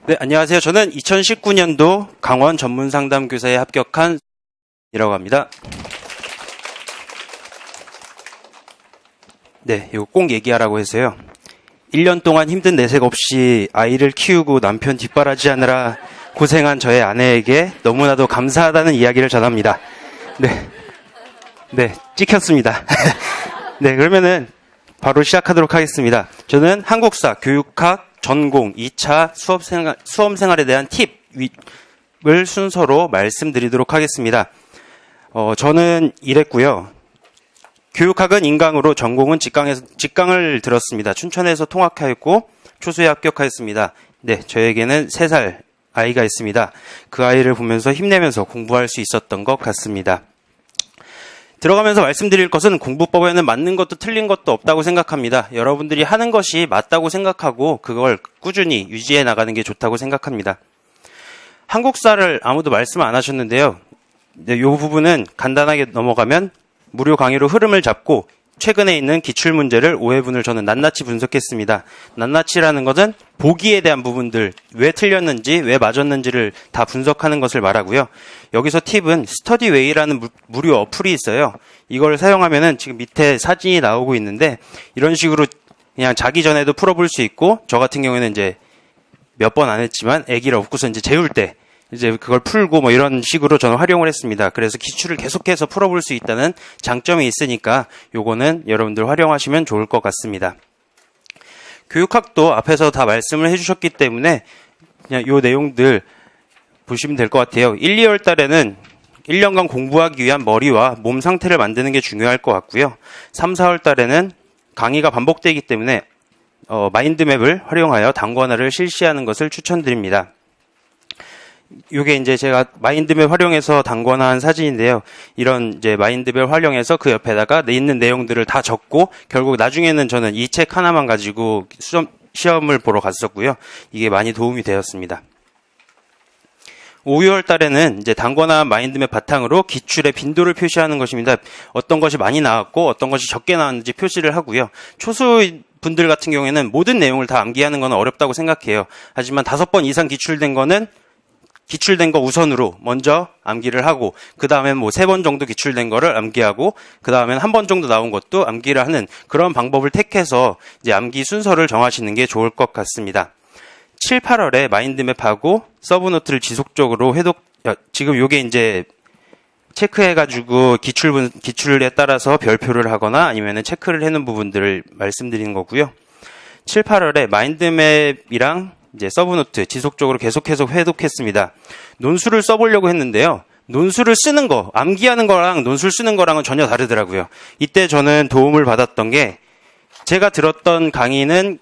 네, 안녕하세요. 저는 2019년도 강원 전문상담교사에 합격한 이라고 합니다. 네, 이거 꼭 얘기하라고 해서요. 1년 동안 힘든 내색 없이 아이를 키우고 남편 뒷바라지하느라 고생한 저의 아내에게 너무나도 감사하다는 이야기를 전합니다. 네, 찍혔습니다. 네, 그러면은 바로 시작하도록 하겠습니다. 저는 한국사, 교육학, 전공, 2차 수험생활에 대한 팁을 순서로 말씀드리도록 하겠습니다. 저는 이랬고요. 교육학은 인강으로, 전공은 직강을 들었습니다. 춘천에서 통학하였고 초수에 합격하였습니다. 네, 저에게는 3살 아이가 있습니다. 그 아이를 보면서 힘내면서 공부할 수 있었던 것 같습니다. 들어가면서 말씀드릴 것은 공부법에는 맞는 것도 틀린 것도 없다고 생각합니다. 여러분들이 하는 것이 맞다고 생각하고 그걸 꾸준히 유지해 나가는 게 좋다고 생각합니다. 한국사를 아무도 말씀 안 하셨는데요. 이 부분은 간단하게 넘어가면 무료 강의로 흐름을 잡고 최근에 있는 기출문제를 5회분을 저는 낱낱이 분석했습니다. 낱낱이라는 것은 보기에 대한 부분들, 왜 틀렸는지, 왜 맞았는지를 다 분석하는 것을 말하고요. 여기서 팁은 스터디웨이라는 무료 어플이 있어요. 이걸 사용하면은 지금 밑에 사진이 나오고 있는데 이런 식으로 그냥 자기 전에도 풀어볼 수 있고, 저 같은 경우에는 이제 몇 번 안 했지만 아기를 업고서 이제 재울 때 이제 그걸 풀고 뭐 이런 식으로 저는 활용을 했습니다. 그래서 기출을 계속해서 풀어볼 수 있다는 장점이 있으니까 요거는 여러분들 활용하시면 좋을 것 같습니다. 교육학도 앞에서 다 말씀을 해주셨기 때문에 그냥 요 내용들 보시면 될 것 같아요. 1, 2월 달에는 1년간 공부하기 위한 머리와 몸 상태를 만드는 게 중요할 것 같고요. 3, 4월 달에는 강의가 반복되기 때문에 마인드맵을 활용하여 단권화를 실시하는 것을 추천드립니다. 요게 이제 제가 마인드맵 활용해서 단권화한 사진인데요. 이런 이제 마인드맵 활용해서 그 옆에다가 있는 내용들을 다 적고 결국 나중에는 저는 이 책 하나만 가지고 시험을 보러 갔었고요. 이게 많이 도움이 되었습니다. 5, 6월 달에는 이제 단권화 마인드맵 바탕으로 기출의 빈도를 표시하는 것입니다. 어떤 것이 많이 나왔고 어떤 것이 적게 나왔는지 표시를 하고요. 초수 분들 같은 경우에는 모든 내용을 다 암기하는 건 어렵다고 생각해요. 하지만 5번 이상 기출된 거 우선으로 먼저 암기를 하고, 그 다음엔 뭐 3번 정도 기출된 거를 암기하고, 그 다음엔 1번 정도 나온 것도 암기를 하는 그런 방법을 택해서 이제 암기 순서를 정하시는 게 좋을 것 같습니다. 7, 8월에 마인드맵하고 서브노트를 지속적으로 지금 요게 이제 체크해가지고 기출에 따라서 별표를 하거나 아니면은 체크를 해놓은 부분들을 말씀드리는 거고요. 7, 8월에 마인드맵이랑 이제 서브노트 지속적으로 계속해서 회독했습니다. 논술을 써보려고 했는데요. 논술을 쓰는 거, 암기하는 거랑 논술 쓰는 거랑은 전혀 다르더라고요. 이때 저는 도움을 받았던 게, 제가 들었던 강의는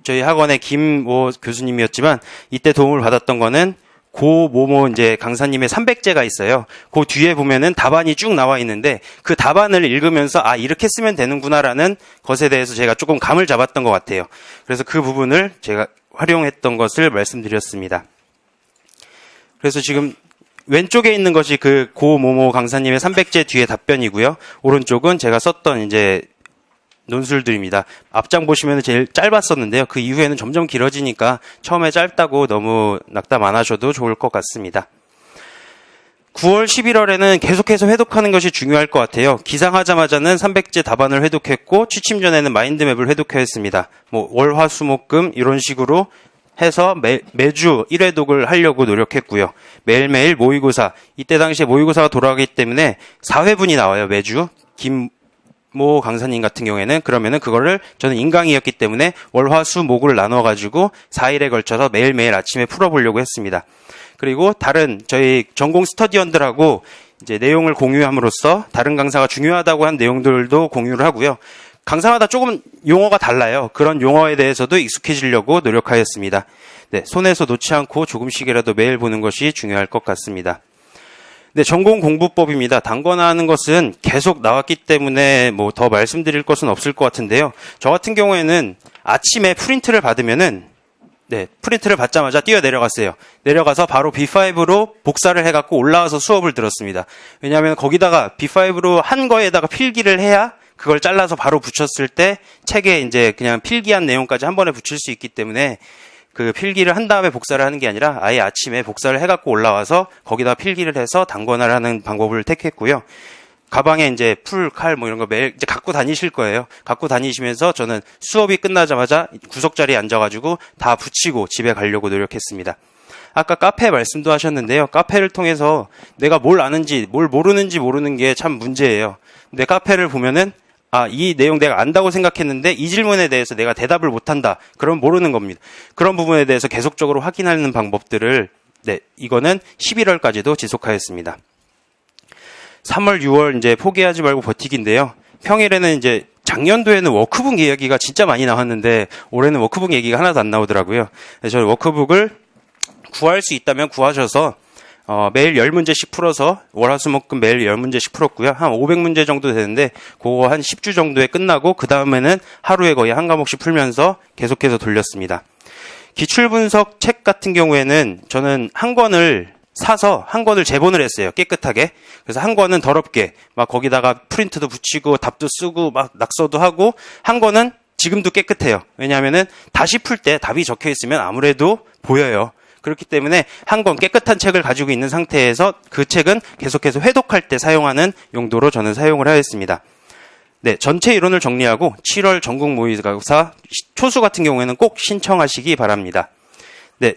저희 학원의 김모 교수님이었지만 이때 도움을 받았던 거는 고모모 이제 강사님의 300제가 있어요. 그 뒤에 보면은 답안이 쭉 나와 있는데 그 답안을 읽으면서 이렇게 쓰면 되는구나라는 것에 대해서 제가 조금 감을 잡았던 것 같아요. 그래서 그 부분을 제가 활용했던 것을 말씀드렸습니다. 그래서 지금 왼쪽에 있는 것이 그 고모모 강사님의 300제 뒤에 답변이고요. 오른쪽은 제가 썼던 이제 논술들입니다. 앞장 보시면 제일 짧았었는데요. 그 이후에는 점점 길어지니까 처음에 짧다고 너무 낙담 안 하셔도 좋을 것 같습니다. 9월, 11월에는 계속해서 회독하는 것이 중요할 것 같아요. 기상하자마자는 300제 답안을 회독했고 취침 전에는 마인드맵을 회독했습니다. 뭐 월, 화, 수, 목, 금 이런 식으로 해서 매주 1회독을 하려고 노력했고요. 매일매일 모의고사, 이때 당시에 모의고사가 돌아가기 때문에 4회분이 나와요. 매주. 김모 강사님 같은 경우에는 그러면은 그거를 저는 인강이었기 때문에 월, 화, 수, 목을 나눠가지고 4일에 걸쳐서 매일매일 아침에 풀어보려고 했습니다. 그리고 다른 저희 전공 스터디원들하고 이제 내용을 공유함으로써 다른 강사가 중요하다고 한 내용들도 공유를 하고요. 강사마다 조금 용어가 달라요. 그런 용어에 대해서도 익숙해지려고 노력하였습니다. 네, 손에서 놓지 않고 조금씩이라도 매일 보는 것이 중요할 것 같습니다. 네, 전공 공부법입니다. 단권화하는 것은 계속 나왔기 때문에 뭐 더 말씀드릴 것은 없을 것 같은데요. 저 같은 경우에는 아침에 프린트를 받으면은 프린트를 받자마자 뛰어 내려갔어요. 내려가서 바로 B5로 복사를 해갖고 올라와서 수업을 들었습니다. 왜냐하면 거기다가 B5로 한 거에다가 필기를 해야 그걸 잘라서 바로 붙였을 때 책에 이제 그냥 필기한 내용까지 한 번에 붙일 수 있기 때문에 그 필기를 한 다음에 복사를 하는 게 아니라 아예 아침에 복사를 해갖고 올라와서 거기다 필기를 해서 단권화를 하는 방법을 택했고요. 가방에 이제 풀, 칼 뭐 이런 거 매일 이제 갖고 다니실 거예요. 갖고 다니시면서 저는 수업이 끝나자마자 구석자리에 앉아가지고 다 붙이고 집에 가려고 노력했습니다. 아까 카페 말씀도 하셨는데요. 카페를 통해서 내가 뭘 아는지, 뭘 모르는지 모르는 게 참 문제예요. 근데 카페를 보면은 이 내용 내가 안다고 생각했는데 이 질문에 대해서 내가 대답을 못한다. 그럼 모르는 겁니다. 그런 부분에 대해서 계속적으로 확인하는 방법들을 이거는 11월까지도 지속하였습니다. 3월, 6월 이제 포기하지 말고 버티기인데요. 평일에는 이제 작년도에는 워크북 이야기가 진짜 많이 나왔는데 올해는 워크북 얘기가 하나도 안 나오더라고요. 그래서 저는 워크북을 구할 수 있다면 구하셔서 매일 10문제씩 풀어서 월화수목금 매일 10문제씩 풀었고요. 한 500문제 정도 되는데 그거 한 10주 정도에 끝나고 그 다음에는 하루에 거의 한 과목씩 풀면서 계속해서 돌렸습니다. 기출분석 책 같은 경우에는 저는 한 권을 사서 한 권을 재본을 했어요. 깨끗하게. 그래서 한 권은 더럽게 막 거기다가 프린트도 붙이고 답도 쓰고 막 낙서도 하고, 한 권은 지금도 깨끗해요. 왜냐하면은 다시 풀 때 답이 적혀 있으면 아무래도 보여요. 그렇기 때문에 한 권 깨끗한 책을 가지고 있는 상태에서 그 책은 계속해서 회독할 때 사용하는 용도로 저는 사용을 하였습니다. 전체 이론을 정리하고 7월 전국 모의고사 초수 같은 경우에는 꼭 신청하시기 바랍니다.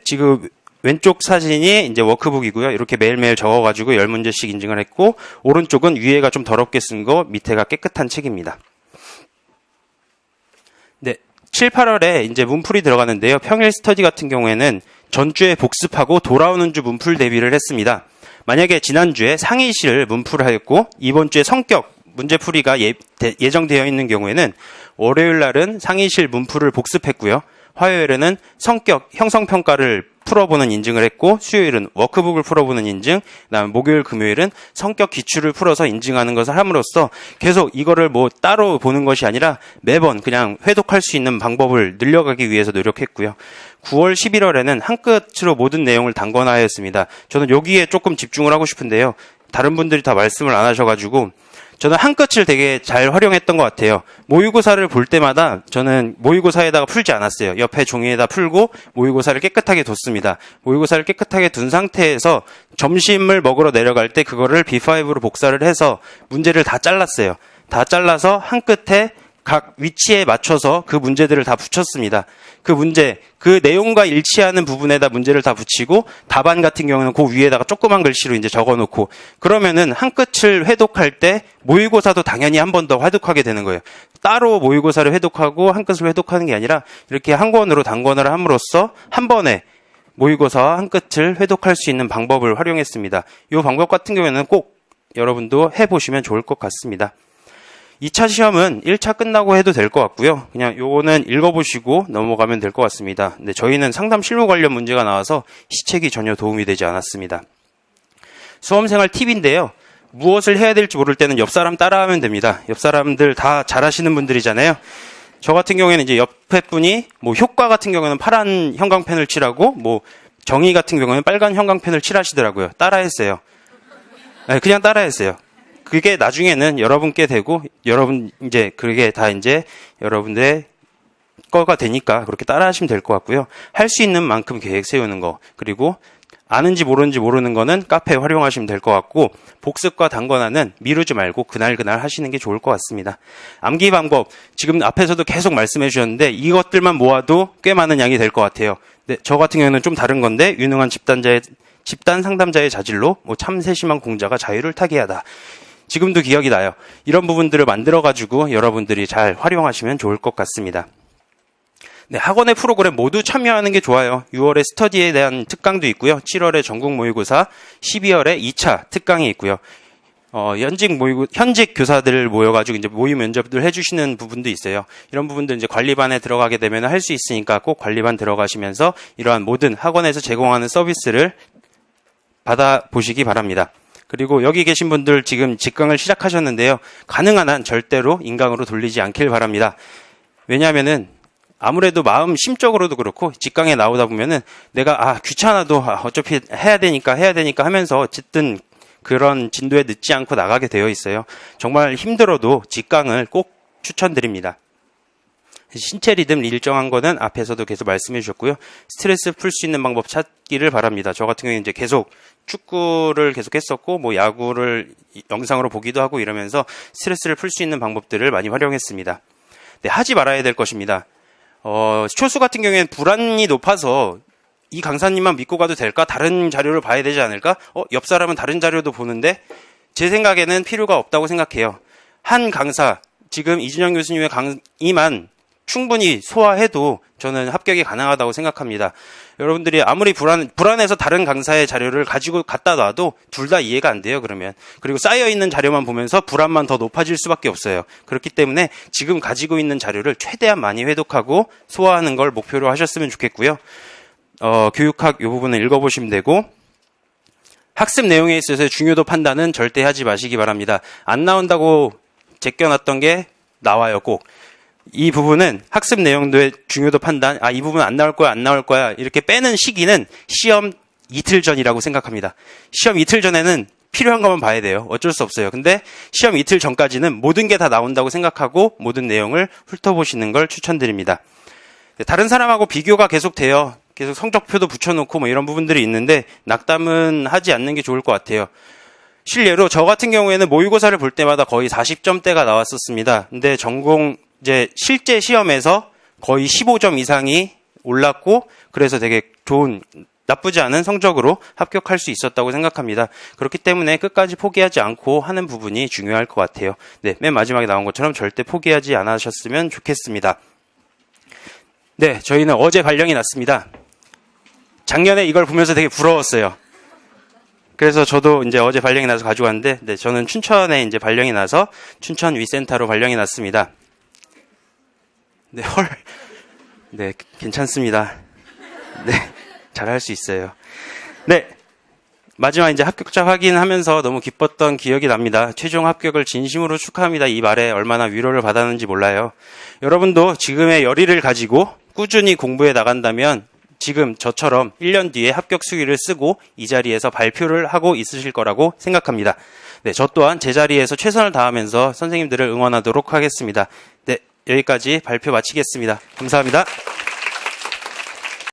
지금 왼쪽 사진이 이제 워크북이고요. 이렇게 매일매일 적어가지고 10문제씩 인증을 했고, 오른쪽은 위에가 좀 더럽게 쓴 거, 밑에가 깨끗한 책입니다. 7, 8월에 이제 문풀이 들어가는데요. 평일 스터디 같은 경우에는 전주에 복습하고 돌아오는 주 문풀 대비를 했습니다. 만약에 지난주에 상의실 문풀하였고 이번 주에 성격 문제풀이가 예정되어 있는 경우에는 월요일 날은 상의실 문풀을 복습했고요. 화요일에는 성격 형성평가를 풀어보는 인증을 했고, 수요일은 워크북을 풀어보는 인증, 그다음에 목요일, 금요일은 성격 기출을 풀어서 인증하는 것을 함으로써 계속 이거를 뭐 따로 보는 것이 아니라 매번 그냥 회독할 수 있는 방법을 늘려가기 위해서 노력했고요. 9월, 11월에는 한 끝으로 모든 내용을 단권화하였습니다. 저는 여기에 조금 집중을 하고 싶은데요. 다른 분들이 다 말씀을 안 하셔가지고 저는 한 끝을 되게 잘 활용했던 것 같아요. 모의고사를 볼 때마다 저는 모의고사에다가 풀지 않았어요. 옆에 종이에다 풀고 모의고사를 깨끗하게 뒀습니다. 모의고사를 깨끗하게 둔 상태에서 점심을 먹으러 내려갈 때 그거를 B5로 복사를 해서 문제를 다 잘랐어요. 다 잘라서 한 끝에 각 위치에 맞춰서 그 문제들을 다 붙였습니다. 그 문제, 그 내용과 일치하는 부분에다 문제를 다 붙이고, 답안 같은 경우는 그 위에다가 조그만 글씨로 이제 적어놓고, 그러면은 한 끝을 회독할 때 모의고사도 당연히 한 번 더 회독하게 되는 거예요. 따로 모의고사를 회독하고 한 끝을 회독하는 게 아니라 이렇게 한 권으로 단권화를 함으로써 한 번에 모의고사와 한 끝을 회독할 수 있는 방법을 활용했습니다. 이 방법 같은 경우에는 꼭 여러분도 해보시면 좋을 것 같습니다. 2차 시험은 1차 끝나고 해도 될 것 같고요. 그냥 요거는 읽어보시고 넘어가면 될 것 같습니다. 근데 저희는 상담 실무 관련 문제가 나와서 시책이 전혀 도움이 되지 않았습니다. 수험생활 팁인데요. 무엇을 해야 될지 모를 때는 옆 사람 따라하면 됩니다. 옆 사람들 다 잘하시는 분들이잖아요. 저 같은 경우에는 이제 옆에 분이 뭐 효과 같은 경우에는 파란 형광펜을 칠하고, 뭐 정의 같은 경우에는 빨간 형광펜을 칠하시더라고요. 따라했어요. 그냥 따라했어요. 그게 나중에는 여러분께 되고, 그게 다 이제 여러분들의 거가 되니까 그렇게 따라 하시면 될 것 같고요. 할 수 있는 만큼 계획 세우는 거, 그리고 아는지 모르는지 모르는 거는 카페 활용하시면 될 것 같고, 복습과 단권화는 미루지 말고 그날 하시는 게 좋을 것 같습니다. 암기 방법, 지금 앞에서도 계속 말씀해 주셨는데 이것들만 모아도 꽤 많은 양이 될 것 같아요. 저 같은 경우는 좀 다른 건데, 유능한 집단 상담자의 자질로 참 세심한 공자가 자유를 타개하다. 지금도 기억이 나요. 이런 부분들을 만들어가지고 여러분들이 잘 활용하시면 좋을 것 같습니다. 학원의 프로그램 모두 참여하는 게 좋아요. 6월에 스터디에 대한 특강도 있고요. 7월에 전국 모의고사, 12월에 2차 특강이 있고요. 현직 교사들 모여가지고 이제 모의 면접들 해주시는 부분도 있어요. 이런 부분들 이제 관리반에 들어가게 되면 할 수 있으니까 꼭 관리반 들어가시면서 이러한 모든 학원에서 제공하는 서비스를 받아보시기 바랍니다. 그리고 여기 계신 분들 지금 직강을 시작하셨는데요. 가능한 한 절대로 인강으로 돌리지 않길 바랍니다. 왜냐하면은 아무래도 마음 심적으로도 그렇고 직강에 나오다 보면은 내가 귀찮아도 어차피 해야 되니까 하면서 어쨌든 그런 진도에 늦지 않고 나가게 되어 있어요. 정말 힘들어도 직강을 꼭 추천드립니다. 신체 리듬 일정한 거는 앞에서도 계속 말씀해 주셨고요. 스트레스 풀 수 있는 방법 찾기를 바랍니다. 저 같은 경우에 이제 계속 축구를 계속 했었고, 뭐 야구를 영상으로 보기도 하고 이러면서 스트레스를 풀 수 있는 방법들을 많이 활용했습니다. 네, 하지 말아야 될 것입니다. 초수 같은 경우에는 불안이 높아서 이 강사님만 믿고 가도 될까? 다른 자료를 봐야 되지 않을까? 옆 사람은 다른 자료도 보는데 제 생각에는 필요가 없다고 생각해요. 한 강사, 지금 이준영 교수님의 강의만 충분히 소화해도 저는 합격이 가능하다고 생각합니다. 여러분들이 아무리 불안해서 다른 강사의 자료를 가지고 갖다 놔도 둘 다 이해가 안 돼요, 그러면. 그리고 쌓여있는 자료만 보면서 불안만 더 높아질 수밖에 없어요. 그렇기 때문에 지금 가지고 있는 자료를 최대한 많이 회독하고 소화하는 걸 목표로 하셨으면 좋겠고요. 교육학 이 부분을 읽어보시면 되고, 학습 내용에 있어서의 중요도 판단은 절대 하지 마시기 바랍니다. 안 나온다고 제껴놨던 게 나와요, 꼭. 이 부분은 학습 내용도의 중요도 판단, 이 부분 안 나올 거야, 안 나올 거야, 이렇게 빼는 시기는 시험 이틀 전이라고 생각합니다. 시험 이틀 전에는 필요한 것만 봐야 돼요. 어쩔 수 없어요. 근데 시험 이틀 전까지는 모든 게 다 나온다고 생각하고 모든 내용을 훑어보시는 걸 추천드립니다. 다른 사람하고 비교가 계속 돼요. 계속 성적표도 붙여놓고 뭐 이런 부분들이 있는데 낙담은 하지 않는 게 좋을 것 같아요. 실례로 저 같은 경우에는 모의고사를 볼 때마다 거의 40점대가 나왔었습니다. 근데 전공 이제 실제 시험에서 거의 15점 이상이 올랐고 그래서 되게 좋은, 나쁘지 않은 성적으로 합격할 수 있었다고 생각합니다. 그렇기 때문에 끝까지 포기하지 않고 하는 부분이 중요할 것 같아요. 네, 맨 마지막에 나온 것처럼 절대 포기하지 않으셨으면 좋겠습니다. 네, 저희는 어제 발령이 났습니다. 작년에 이걸 보면서 되게 부러웠어요. 그래서 저도 이제 어제 발령이 나서 가지고 왔는데, 네, 저는 춘천에 이제 발령이 나서 춘천 위센터로 발령이 났습니다. 네, 헐. 네, 괜찮습니다. 네, 잘할 수 있어요. 네, 마지막 이제 합격자 확인하면서 너무 기뻤던 기억이 납니다. 최종 합격을 진심으로 축하합니다. 이 말에 얼마나 위로를 받았는지 몰라요. 여러분도 지금의 열의를 가지고 꾸준히 공부해 나간다면 지금 저처럼 1년 뒤에 합격 수기를 쓰고 이 자리에서 발표를 하고 있으실 거라고 생각합니다. 네, 저 또한 제 자리에서 최선을 다하면서 선생님들을 응원하도록 하겠습니다. 네, 여기까지 발표 마치겠습니다. 감사합니다.